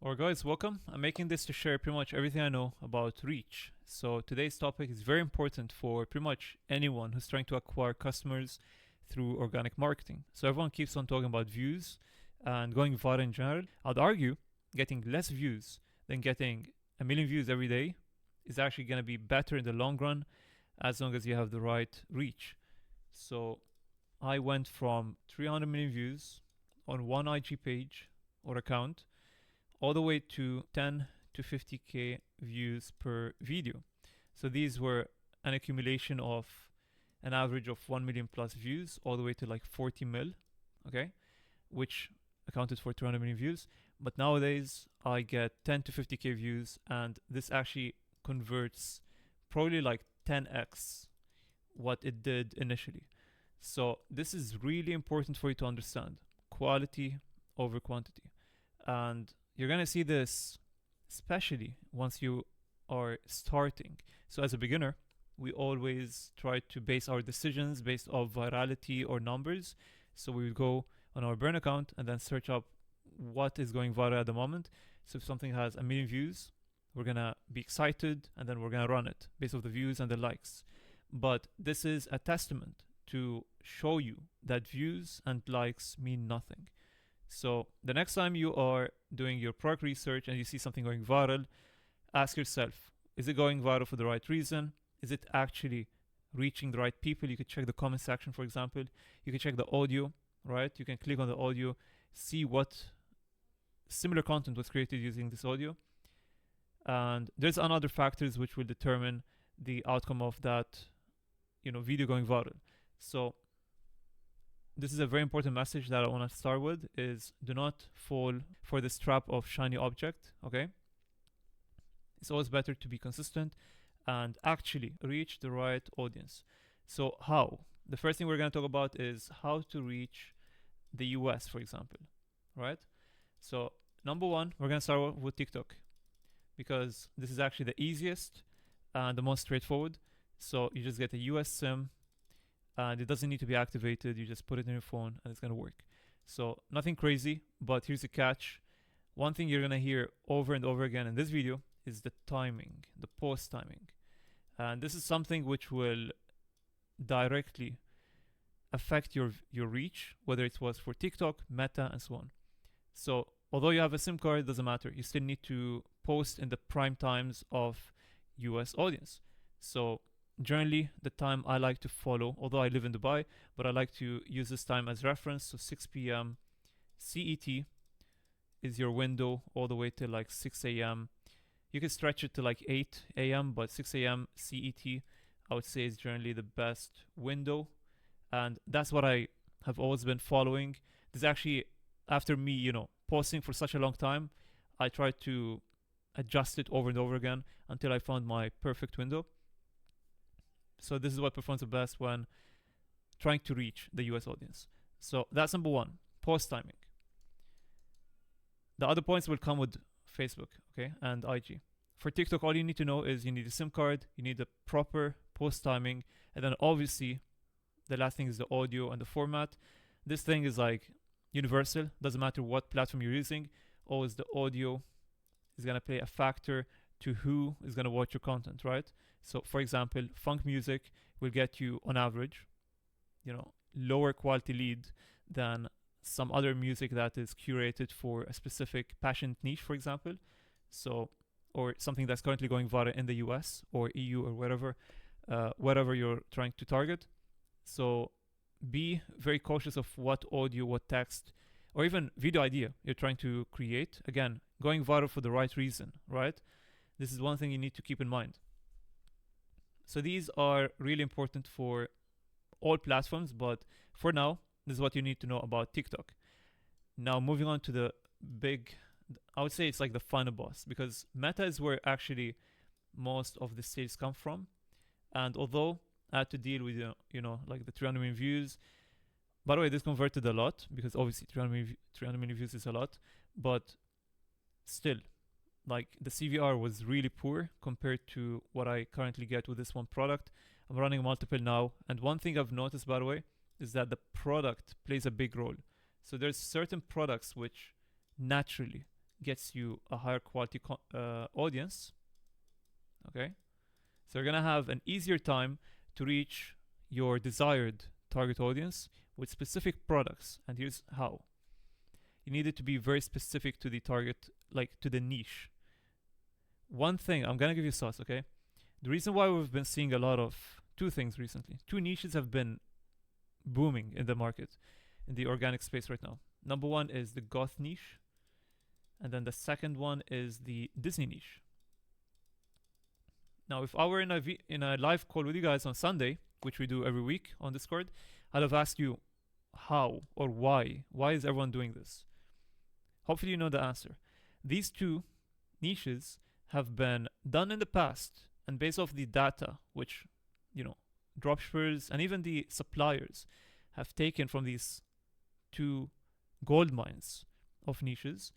Alright guys, welcome. I'm making this to share pretty much everything I know about reach. So today's topic is very important for pretty much anyone who's trying to acquire customers through organic marketing. So everyone keeps on talking about views and going viral in general. I'd argue getting less views than getting a million views every day is actually going to be better in the long run as long as you have the right reach. So I went from 300 million views on one IG page or account all the way to 10 to 50k views per video. So these were an accumulation of an average of 1 million plus views all the way to like 40 mil, okay, which accounted for 200 million views. But nowadays I get 10 to 50k views, and this actually converts probably like 10x what it did initially. So this is really important for you to understand: quality over quantity. And you're gonna see this especially once you are starting. So as a beginner, we always try to base our decisions based off virality or numbers. So we will go on our burn account and then search up what is going viral at the moment. So if something has a million views, we're gonna be excited and then we're gonna run it based off the views and the likes. But this is a testament to show you that views and likes mean nothing. So the next time you are doing your product research and you see something going viral, ask yourself, is it going viral for the right reason? Is it actually reaching the right people? You could check the comment section, for example. You can check the audio, right? You can click on the audio, see what similar content was created using this audio. And there's another factors which will determine the outcome of that, video going viral. So this is a very important message that I want to start with: is do not fall for this trap of shiny object, okay? It's always better to be consistent and actually reach the right audience. So how? The first thing we're going to talk about is how to reach the US, for example, right? So number one, we're going to start with TikTok, because this is actually the easiest and the most straightforward. So you just get a US SIM, and it doesn't need to be activated. You just put it in your phone and it's going to work. So nothing crazy, but here's the catch. One thing you're going to hear over and over again in this video is the timing, the post timing. And this is something which will directly affect your reach, whether it was for TikTok, Meta, and so on. So although you have a SIM card, it doesn't matter. You still need to post in the prime times of US audience. So generally, the time I like to follow, although I live in Dubai, but I like to use this time as reference. So 6 p.m. CET is your window all the way to like 6 a.m. You can stretch it to like 8 a.m., but 6 a.m. CET, I would say, is generally the best window. And that's what I have always been following. This actually, after me, posting for such a long time, I tried to adjust it over and over again until I found my perfect window. So this is what performs the best when trying to reach the US audience. So that's number one, post timing. The other points will come with Facebook, okay, and IG. For TikTok, all you need to know is you need a SIM card, you need the proper post timing, and then obviously the last thing is the audio and the format. This thing is like universal, doesn't matter what platform you're using, always the audio is gonna play a factor to who is gonna watch your content, right? So for example, funk music will get you on average, lower quality lead than some other music that is curated for a specific passionate niche, for example. So, or something that's currently going viral in the US or EU or wherever you're trying to target. So be very cautious of what audio, what text, or even video idea you're trying to create. Again, going viral for the right reason, right? This is one thing you need to keep in mind. So these are really important for all platforms, but for now, this is what you need to know about TikTok. Now, moving on to the big, I would say it's like the final boss, because Meta is where actually most of the sales come from. And although I had to deal with, like the 300 million views, by the way, this converted a lot, because obviously 300 million views is a lot, but still, like the CVR was really poor compared to what I currently get with this one product. I'm running multiple now, and one thing I've noticed, by the way, is that the product plays a big role. So there's certain products which naturally gets you a higher quality audience. Okay, so you're gonna have an easier time to reach your desired target audience with specific products. And here's how: you need it to be very specific to the target, like to the niche. One thing, I'm gonna give you sauce, okay? The reason why we've been seeing a lot of two things recently, two niches have been booming in the market, in the organic space right now. Number one is the goth niche, and then the second one is the Disney niche. Now, if I were in a live call with you guys on Sunday, which we do every week on Discord, I'd have asked you how or why. Why is everyone doing this? Hopefully, you know the answer. These two niches have been done in the past, and based off the data, which, you know, dropshippers and even the suppliers have taken from these two gold mines of niches,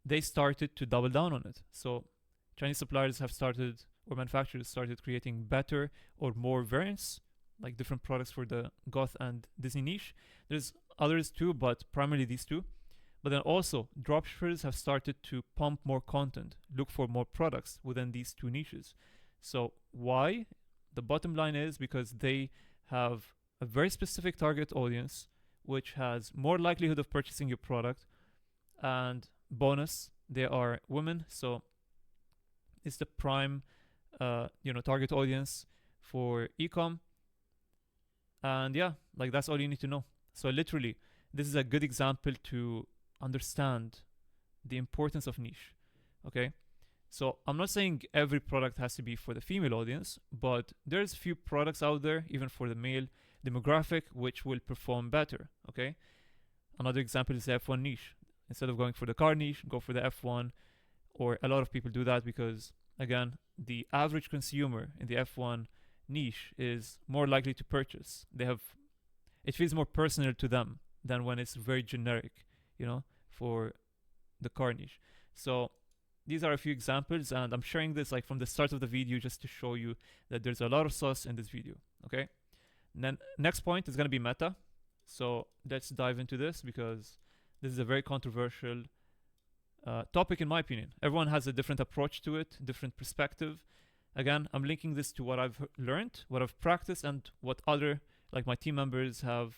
they started to double down on it. So Chinese suppliers have started, or manufacturers started creating better or more variants, like different products for the goth and Disney niche. There's others too, but primarily these two. But then also, dropshippers have started to pump more content, look for more products within these two niches. So why? The bottom line is because they have a very specific target audience, which has more likelihood of purchasing your product. And bonus, they are women, so it's the prime, target audience for ecom. And yeah, like that's all you need to know. So literally, this is a good example to understand the importance of niche. Okay, so I'm not saying every product has to be for the female audience, but there's few products out there, even for the male demographic, which will perform better. Okay, another example is the F1 niche. Instead of going for the car niche, go for the F1. Or a lot of people do that because, again, the average consumer in the F1 niche is more likely to purchase. It feels more personal to them than when it's very generic, for the car niche. So these are a few examples, and I'm sharing this like from the start of the video just to show you that there's a lot of sauce in this video. Okay, and then next point is going to be meta. So let's dive into this because this is a very controversial topic in my opinion. Everyone has a different approach to it, different perspective. Again, I'm linking this to what I've learned, what I've practiced, and what other, like my team members have,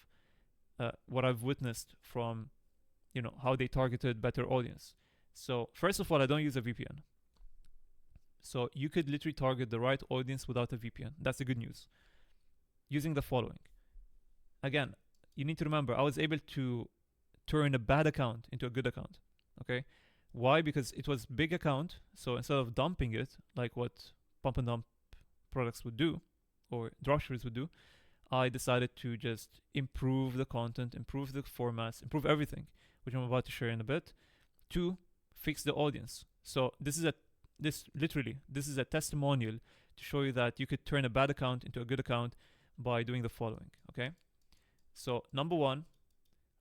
what I've witnessed from, how they targeted better audience. So first of all, I don't use a VPN. So you could literally target the right audience without a VPN. That's the good news. Using the following. Again, you need to remember, I was able to turn a bad account into a good account. Okay, why? Because it was big account. So instead of dumping it, like what pump and dump products would do, or dropshippers would do, I decided to just improve the content, improve the formats, improve everything, which I'm about to share in a bit, to fix the audience. So this is a testimonial to show you that you could turn a bad account into a good account by doing the following. Okay, so number one,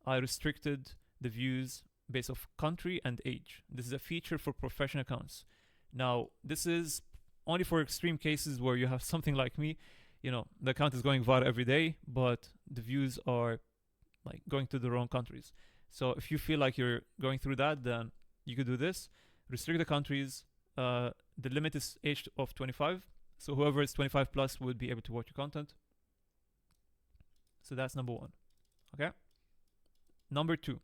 I restricted the views based off country and age. This is a feature for professional accounts. Now, this is only for extreme cases where you have something like me. The account is going viral every day, but the views are like going to the wrong countries. So if you feel like you're going through that, then you could do this. Restrict the countries. The limit is age of 25. So whoever is 25 plus would be able to watch your content. So that's number one. Okay. Number two.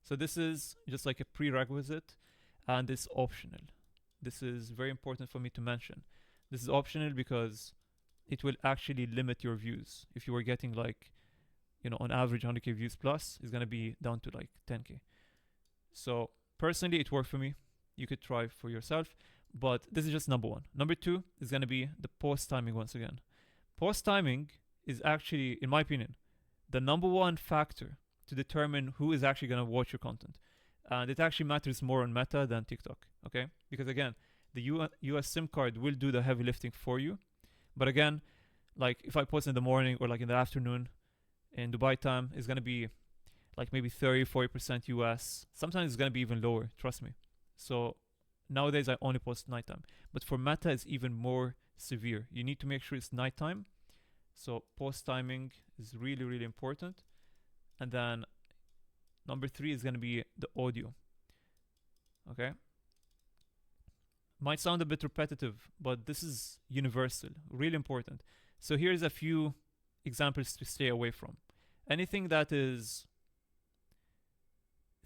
So this is just like a prerequisite, and it's optional. This is very important for me to mention. This is optional because it will actually limit your views. If you were getting like, on average 100k views plus, it's going to be down to like 10k. So personally, it worked for me. You could try for yourself, but this is just number one. Number two is going to be the post timing once again. Post timing is actually, in my opinion, the number one factor to determine who is actually going to watch your content. And it actually matters more on Meta than TikTok, okay? Because again, the US SIM card will do the heavy lifting for you. But again, like if I post in the morning or like in the afternoon in Dubai time, it's going to be like maybe 30-40% US. Sometimes it's going to be even lower, trust me. So nowadays I only post nighttime. But for Meta, it's even more severe. You need to make sure it's nighttime. So post timing is really, really important. And then number three is going to be the audio. Okay, Might sound a bit repetitive, but this is universal, really important. So here's a few examples to stay away from. Anything that is,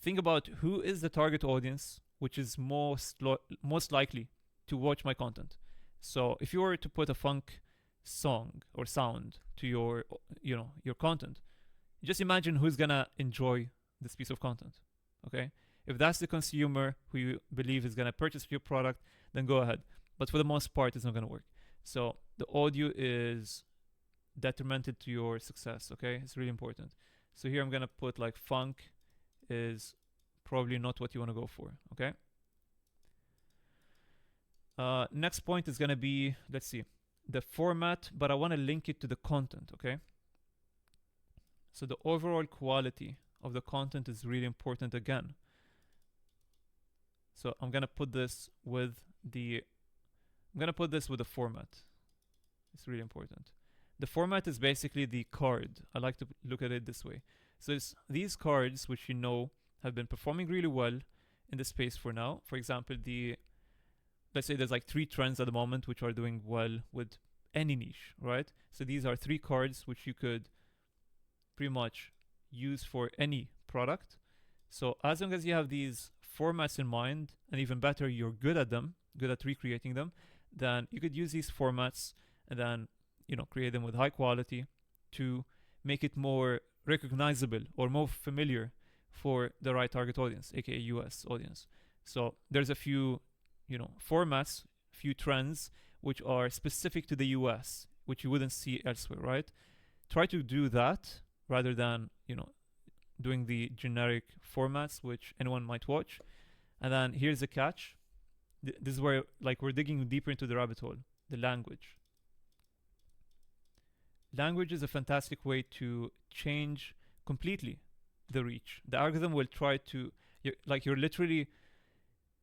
think about who is the target audience which is most likely to watch my content. So if you were to put a funk song or sound to your content, just imagine who's gonna enjoy this piece of content. Okay, if that's the consumer who you believe is gonna purchase your product, then go ahead. But for the most part, it's not gonna work. So the audio is detrimental to your success. Okay, it's really important. So here I'm gonna put like funk is probably not what you want to go for. Okay. Next point is gonna be, let's see, the format, but I want to link it to the content. Okay. So the overall quality of the content is really important again. So I'm gonna put this with the format. It's really important. The format is basically the card. I like to look at it this way. So it's these cards which have been performing really well in the space for now. For example, let's say there's like 3 trends at the moment which are doing well with any niche, right? So these are 3 cards which you could pretty much use for any product. So as long as you have these formats in mind, and even better, you're good at them, good at recreating them, then you could use these formats and then create them with high quality to make it more recognizable or more familiar for the right target audience, aka US audience. So there's a few formats, few trends which are specific to the US, which you wouldn't see elsewhere, right? Try to do that rather than doing the generic formats which anyone might watch. And then here's the catch. This is where we're digging deeper into the rabbit hole. The language. Language is a fantastic way to change completely the reach. The algorithm will try to, you're literally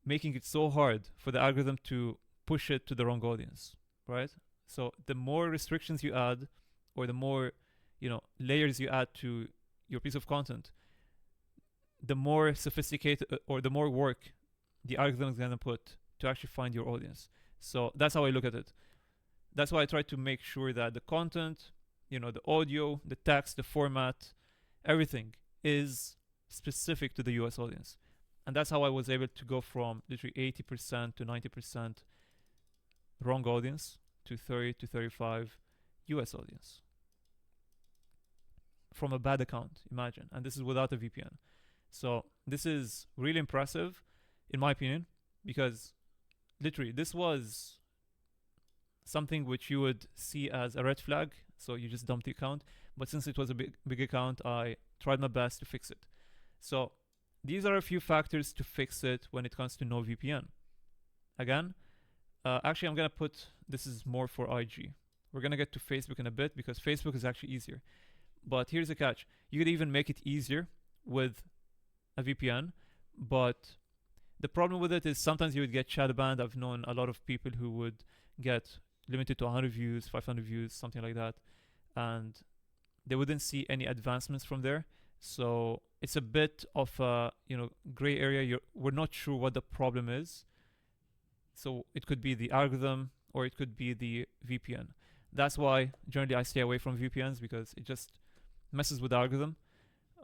making it so hard for the algorithm to push it to the wrong audience, right? So the more restrictions you add, or the more layers you add to your piece of content, the more sophisticated or the more work the algorithm is going to put to actually find your audience. So that's how I look at it. That's why I try to make sure that the content, the audio, the text, the format, everything is specific to the US audience. And that's how I was able to go from literally 80% to 90% wrong audience to 30 to 35 US audience. From a bad account, imagine. And this is without a VPN. So this is really impressive, in my opinion, because literally this was something which you would see as a red flag. So you just dump the account. But since it was a big account, I tried my best to fix it. So these are a few factors to fix it when it comes to no VPN. Again, actually I'm going to put, this is more for IG. We're going to get to Facebook in a bit because Facebook is actually easier. But here's the catch. You could even make it easier with a VPN, but the problem with it is sometimes you would get shadow banned. I've known a lot of people who would get limited to 100 views, 500 views, something like that, and they wouldn't see any advancements from there. So it's a bit of a gray area. We're not sure what the problem is. So it could be the algorithm or it could be the VPN. That's why generally I stay away from VPNs because it just messes with the algorithm.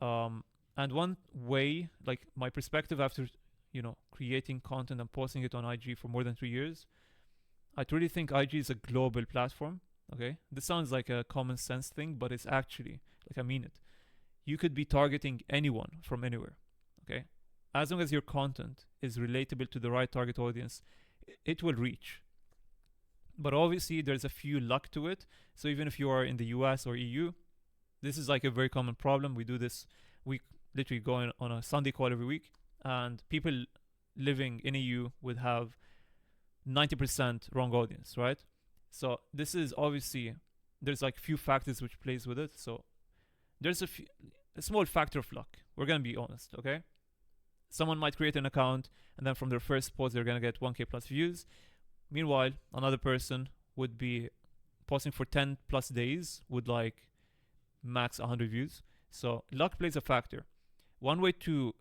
And one way, like my perspective after creating content and posting it on IG for more than 3 years, I truly think IG is a global platform. Okay, this sounds like a common sense thing, but it's actually, I mean it. You could be targeting anyone from anywhere. Okay, as long as your content is relatable to the right target audience, it will reach. But obviously there's a few luck to it. So even if you are in the US or EU, this is like a very common problem. We do this, we literally go on a Sunday call every week, and people living in EU would have 90% wrong audience, right? So this is obviously, there's like few factors which plays with it. So there's a small factor of luck. We're going to be honest, okay? Someone might create an account and then from their first post, they're going to get 1K plus views. Meanwhile, another person would be posting for 10 plus days with like max 100 views. So luck plays a factor. One way to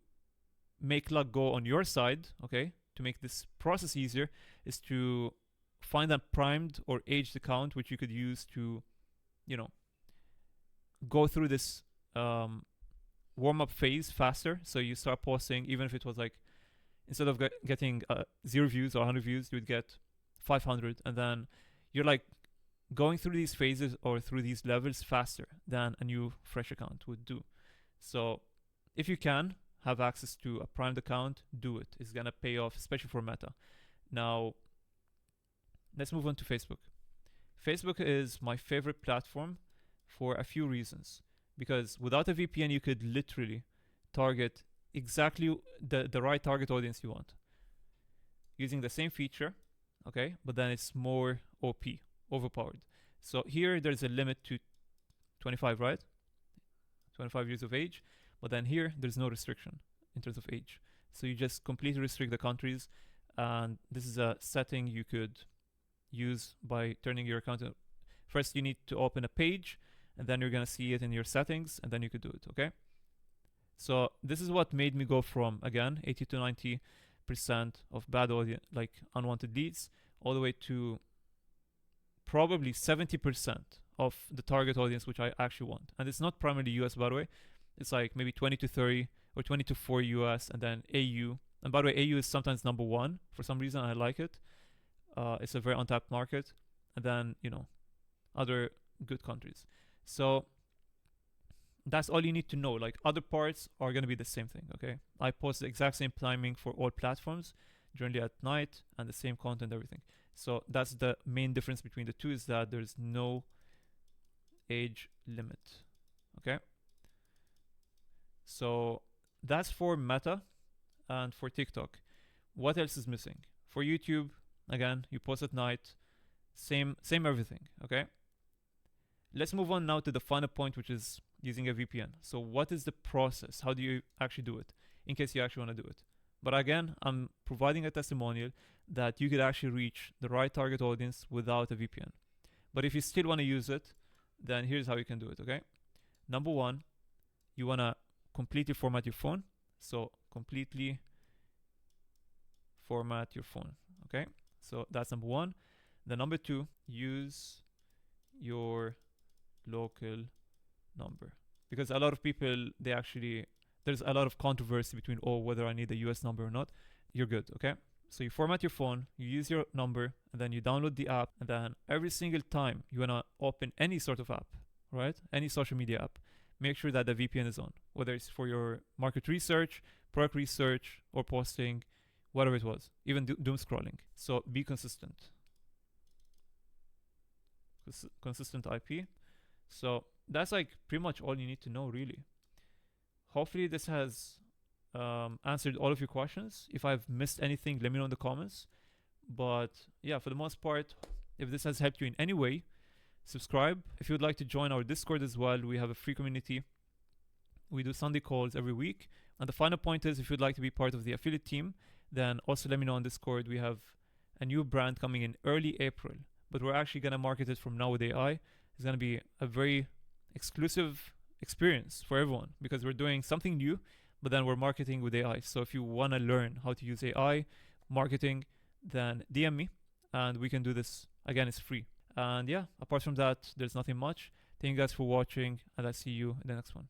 make luck go on your side, okay, to make this process easier is to find a primed or aged account which you could use to, you know, go through this warm up phase faster. So you start posting, even if it was like, instead of getting 0 views or 100 views, you would get 500. And then you're like going through these phases or through these levels faster than a new fresh account would do. So if you can have access to a primed account, do it. It's gonna pay off, especially for Meta. Now, let's move on to Facebook. Facebook is my favorite platform for a few reasons. Because without a VPN, you could literally target exactly the right target audience you want using the same feature, okay? But then it's more OP, overpowered. So here there's a limit to 25, right? 25 years of age. But then here there's no restriction in terms of age. So you just completely restrict the countries. And this is a setting you could use by turning your account. First, you need to open a page, and then you're gonna see it in your settings, and then you could do it, okay? So this is what made me go from, again, 80 to 90% of bad audience, like unwanted leads, all the way to probably 70% of the target audience which I actually want. And it's not primarily US, by the way. It's like maybe 20 to 30 or 20 to 40 US, and then AU. And by the way, AU is sometimes number one for some reason. I like it. It's a very untapped market. And then, you know, other good countries. So that's all you need to know. Like, other parts are going to be the same thing, okay? I post the exact same timing for all platforms, generally at night, and the same content, everything. So that's the main difference between the two, is that there's no age limit, okay? So that's for Meta and for TikTok. What else is missing? For YouTube, again, you post at night, same everything, okay? Let's move on now to the final point, which is using a VPN. So what is the process? How do you actually do it, in case you actually want to do it? But again, I'm providing a testimonial that you could actually reach the right target audience without a VPN. But if you still want to use it, then here's how you can do it, okay? Number one, you want to completely format your phone. So completely format your phone, okay? So that's number one. Then number two, use your local number, because a lot of people, there's a lot of controversy between, oh, whether I need a US number or not. You're good, okay? So you format your phone, you use your number, and then you download the app, and then every single time you want to open any sort of app, right? Any social media app, make sure that the VPN is on, whether it's for your market research, product research, or posting, whatever it was, even doom scrolling. So be consistent. Consistent IP. So that's like pretty much all you need to know, really. Hopefully this has answered all of your questions. If I've missed anything, let me know in the comments. But yeah, for the most part, if this has helped you in any way, subscribe. If you would like to join our Discord as well, we have a free community. We do Sunday calls every week. And the final point is, if you'd like to be part of the affiliate team, then also let me know on Discord. We have a new brand coming in early April, but we're actually going to market it from now with AI. It's going to be a very exclusive experience for everyone, because we're doing something new, but then we're marketing with AI. So if you want to learn how to use AI marketing, then DM me and we can do this. Again, it's free. And yeah, apart from that, there's nothing much. Thank you guys for watching, and I'll see you in the next one.